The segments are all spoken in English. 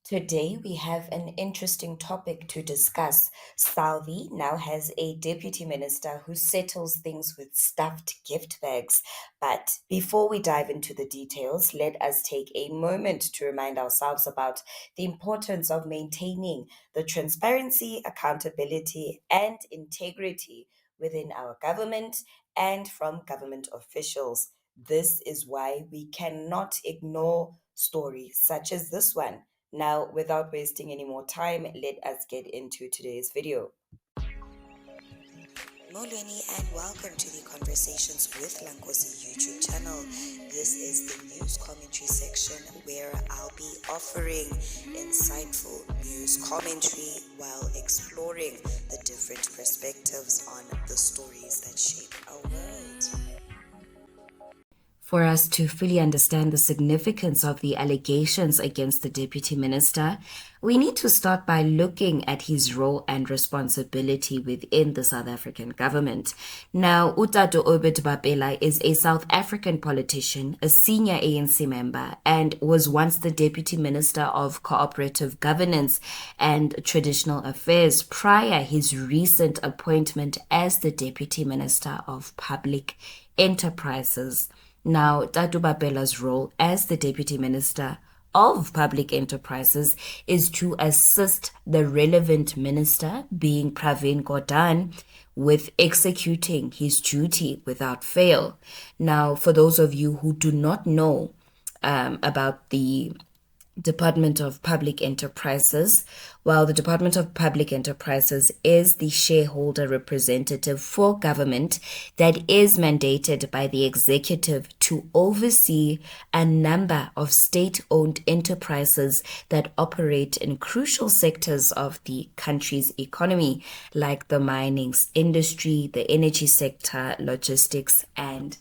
Today, we have an interesting topic to discuss. Salvi now has a deputy minister who settles things with stuffed gift bags. But before we dive into the details, let us take a moment to remind ourselves about the importance of maintaining the transparency, accountability, and integrity within our government and from government officials. This is why we cannot ignore stories such as this one. Now, without wasting any more time, let us get into today's video. Molweni and welcome to the Conversations with Nkosi YouTube channel. This is the news commentary section where I'll be offering insightful news commentary while exploring the different perspectives on the stories that shape our world. For us to fully understand the significance of the allegations against the deputy minister, we need to start by looking at his role and responsibility within the South African government. Now, Utato Obed Bapela is a South African politician, a senior ANC member, and was once the deputy minister of cooperative governance and traditional affairs prior his recent appointment as the deputy minister of public enterprises. Now, Tatu Bapela's role as the Deputy Minister of Public Enterprises is to assist the relevant minister, being Pravin Gordhan, with executing his duty without fail. Now, for those of you who do not know about the Department of Public Enterprises. While the Department of Public Enterprises is the shareholder representative for government that is mandated by the executive to oversee a number of state-owned enterprises that operate in crucial sectors of the country's economy, like the mining industry, the energy sector, logistics, and.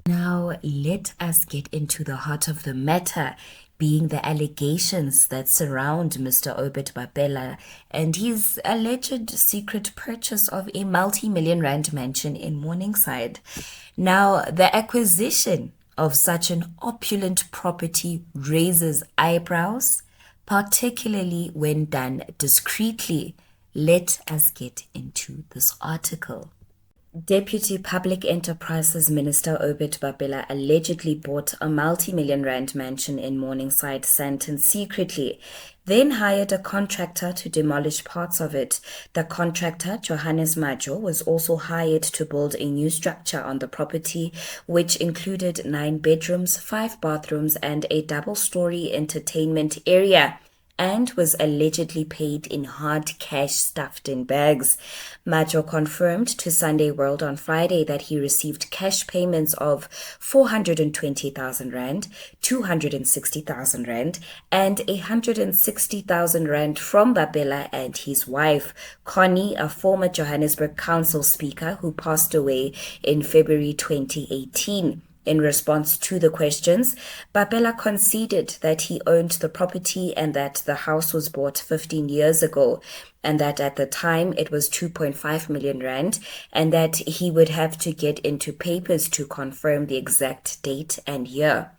Now, let us get into the heart of the matter, being the allegations that surround Mr. Obed Bapela and his alleged secret purchase of a multi-million rand mansion in Morningside. Now, the acquisition of such an opulent property raises eyebrows, particularly when done discreetly. Let us get into this article. Deputy Public Enterprises Minister Obed Bapela allegedly bought a multi-million rand mansion in Morningside, Sandton secretly, then hired a contractor to demolish parts of it. The contractor, Johannes Majo, was also hired to build a new structure on the property, which included 9 bedrooms, 5 bathrooms, and a double-story entertainment area, and was allegedly paid in hard cash stuffed in bags. Majo confirmed to Sunday World on Friday that he received cash payments of 420,000 rand, 260,000 rand, and 160,000 rand from Bapela and his wife, Connie, a former Johannesburg Council speaker who passed away in February 2018. In response to the questions, Bapela conceded that he owned the property and that the house was bought 15 years ago, and that at the time it was 2.5 million rand, and that he would have to get into papers to confirm the exact date and year.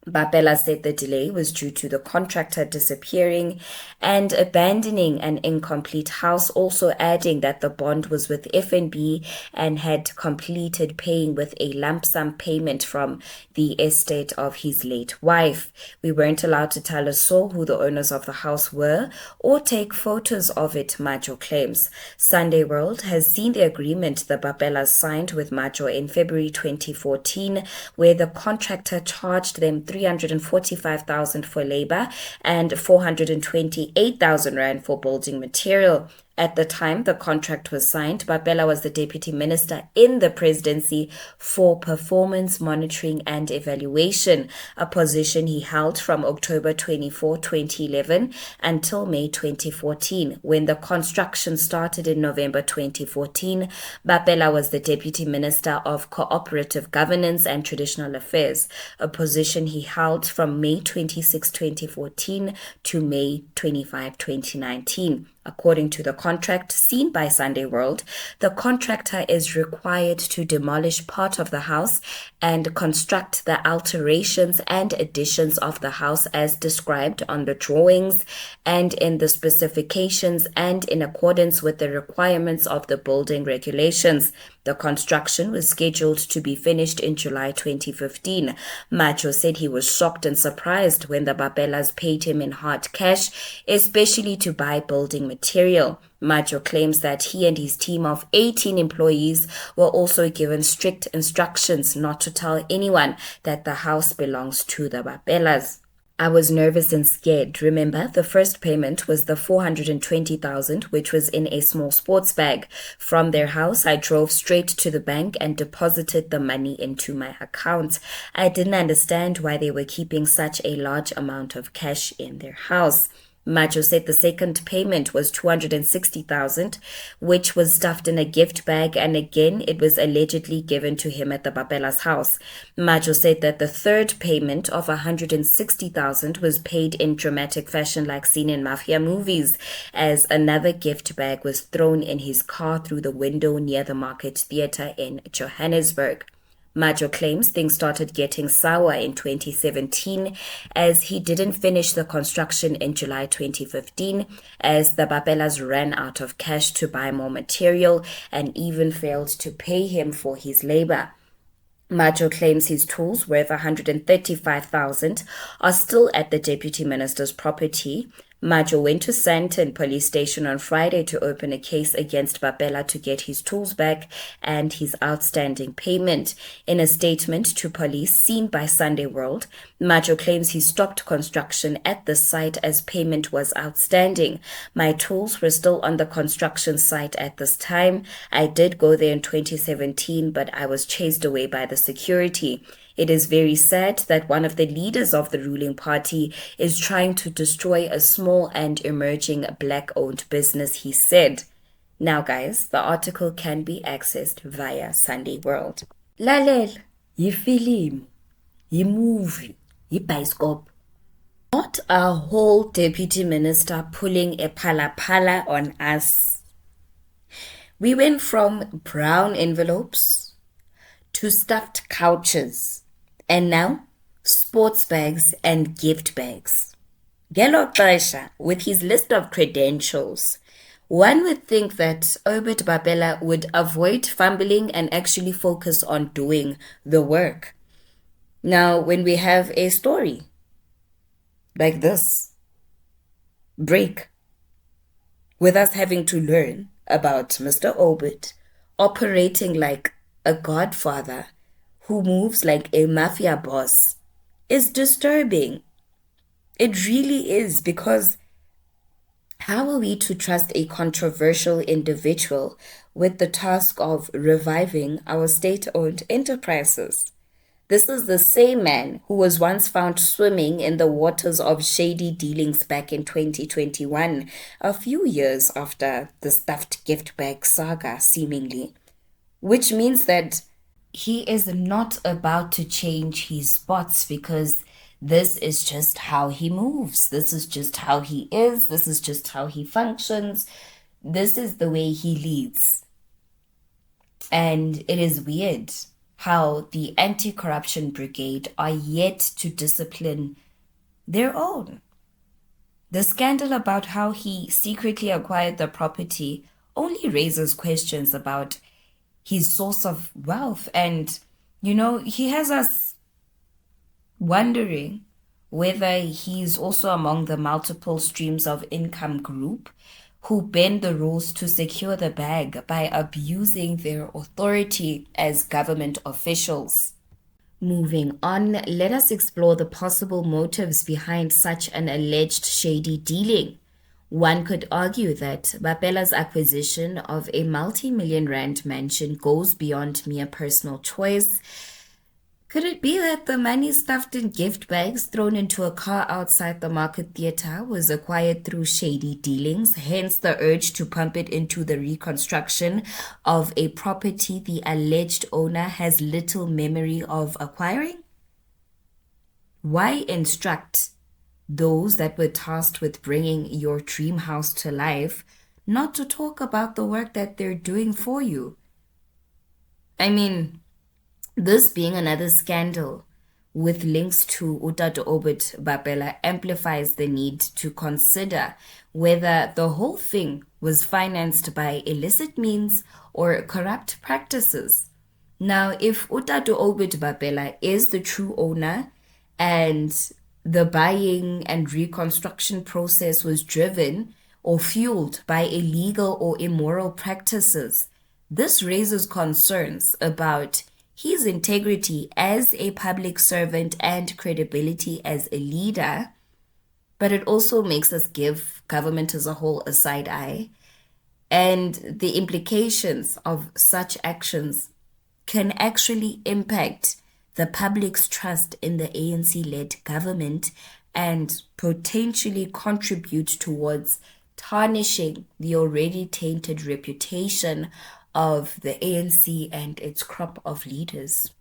Bapela said the delay was due to the contractor disappearing and abandoning an incomplete house, also adding that the bond was with FNB and had completed paying with a lump sum payment from the estate of his late wife. We weren't allowed to tell a soul who the owners of the house were or take photos of it, Majo claims. Sunday World has seen the agreement the Bapelas signed with Majo in February 2014, where the contractor charged them 345,000 for labor and 428,000 rand for building material. At the time the contract was signed, Bapela was the deputy minister in the presidency for performance monitoring and evaluation, a position he held from October 24, 2011 until May 2014. When the construction started in November 2014, Bapela was the deputy minister of cooperative governance and traditional affairs, a position he held from May 26, 2014 to May 25, 2019. According to the contract seen by Sunday World, the contractor is required to demolish part of the house and construct the alterations and additions of the house as described on the drawings and in the specifications and in accordance with the requirements of the building regulations. The construction was scheduled to be finished in July 2015. Macho said he was shocked and surprised when the Bapelas paid him in hard cash, especially to buy building material. Macho claims that he and his team of 18 employees were also given strict instructions not to tell anyone that the house belongs to the Bapelas. I was nervous and scared. Remember, the first payment was the 420,000, which was in a small sports bag. From their house, I drove straight to the bank and deposited the money into my account. I didn't understand why they were keeping such a large amount of cash in their house. Macho said the second payment was 260,000, which was stuffed in a gift bag, and again it was allegedly given to him at the Bapelas house. Macho said that the third payment of 160,000 was paid in dramatic fashion like seen in mafia movies, as another gift bag was thrown in his car through the window near the Market Theatre in Johannesburg. Macho claims things started getting sour in 2017 as he didn't finish the construction in July 2015 as the Bapelas ran out of cash to buy more material and even failed to pay him for his labor. Macho claims his tools worth 135,000 are still at the Deputy Minister's property. Macho went to Sandton Police Station on Friday to open a case against Bapela to get his tools back and his outstanding payment. In a statement to police seen by Sunday World, Macho claims he stopped construction at the site as payment was outstanding. My tools were still on the construction site at this time. I did go there in 2017, but I was chased away by the security. It is very sad that one of the leaders of the ruling party is trying to destroy a small and emerging black-owned business, he said. Now, guys, the article can be accessed via Sunday World. Lalel, film, movie, bioscope. Not a whole deputy minister pulling a pala on us. We went from brown envelopes to stuffed couches. And now, sports bags and gift bags. Gelo Xesha, with his list of credentials, one would think that Obed Bapela would avoid fumbling and actually focus on doing the work. Now, when we have a story like this, break, with us having to learn about Mr. Obed operating like a godfather who moves like a mafia boss, is disturbing. It really is, because how are we to trust a controversial individual with the task of reviving our state-owned enterprises? This is the same man who was once found swimming in the waters of shady dealings back in 2021, a few years after the stuffed gift bag saga, seemingly. Which means that he is not about to change his spots, because this is just how he moves. This is just how he is. This is just how he functions. This is the way he leads. And it is weird how the anti-corruption brigade are yet to discipline their own. The scandal about how he secretly acquired the property only raises questions about his source of wealth. And, he has us wondering whether he's also among the multiple streams of income group who bend the rules to secure the bag by abusing their authority as government officials. Moving on, let us explore the possible motives behind such an alleged shady dealing. One could argue that Bapela's acquisition of a multi-million rand mansion goes beyond mere personal choice. Could it be that the money stuffed in gift bags thrown into a car outside the Market Theatre was acquired through shady dealings, hence the urge to pump it into the reconstruction of a property the alleged owner has little memory of acquiring? Why instruct those that were tasked with bringing your dream house to life, not to talk about the work that they're doing for you. I mean, this being another scandal with links to Utatu Obit Bapela amplifies the need to consider whether the whole thing was financed by illicit means or corrupt practices. Now, if Utatu Obit Bapela is the true owner and the buying and reconstruction process was driven or fueled by illegal or immoral practices, this raises concerns about his integrity as a public servant and credibility as a leader, but it also makes us give government as a whole a side eye. And the implications of such actions can actually impact the public's trust in the ANC-led government and potentially contribute towards tarnishing the already tainted reputation of the ANC and its crop of leaders.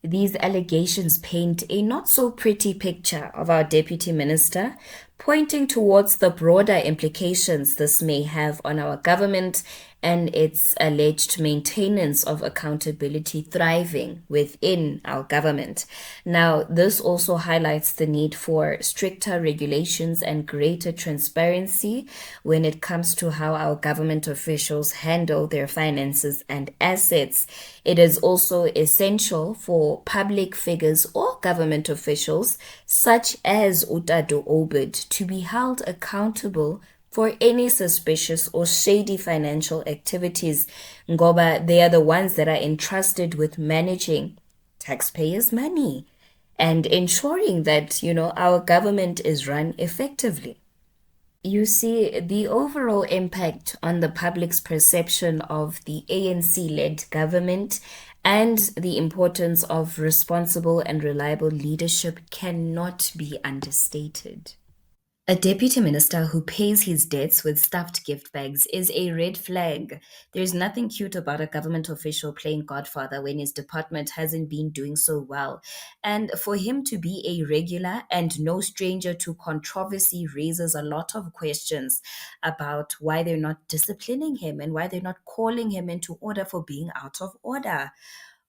These allegations paint a not so pretty picture of our deputy minister, pointing towards the broader implications this may have on our government and its alleged maintenance of accountability thriving within our government. Now, this also highlights the need for stricter regulations and greater transparency when it comes to how our government officials handle their finances and assets. It is also essential for public figures or government officials, such as Utatu Obid, to be held accountable for any suspicious or shady financial activities, ngoba they are the ones that are entrusted with managing taxpayers' money and ensuring that, our government is run effectively. You see, the overall impact on the public's perception of the ANC-led government and the importance of responsible and reliable leadership cannot be understated. A deputy minister who pays his debts with stuffed gift bags is a red flag. There's nothing cute about a government official playing Godfather when his department hasn't been doing so well. And for him to be a regular and no stranger to controversy raises a lot of questions about why they're not disciplining him and why they're not calling him into order for being out of order.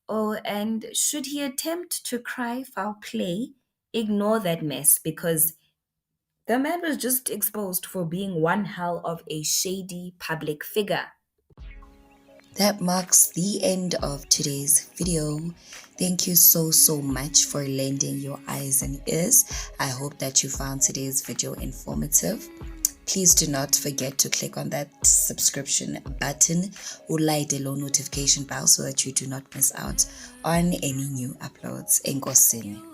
Oh, and should he attempt to cry foul play, ignore that mess because the man was just exposed for being one hell of a shady public figure. That marks the end of today's video. Thank you so much for lending your eyes and ears. I hope that you found today's video informative. Please do not forget to click on that subscription button or light the notification bell so that you do not miss out on any new uploads. Nkosi.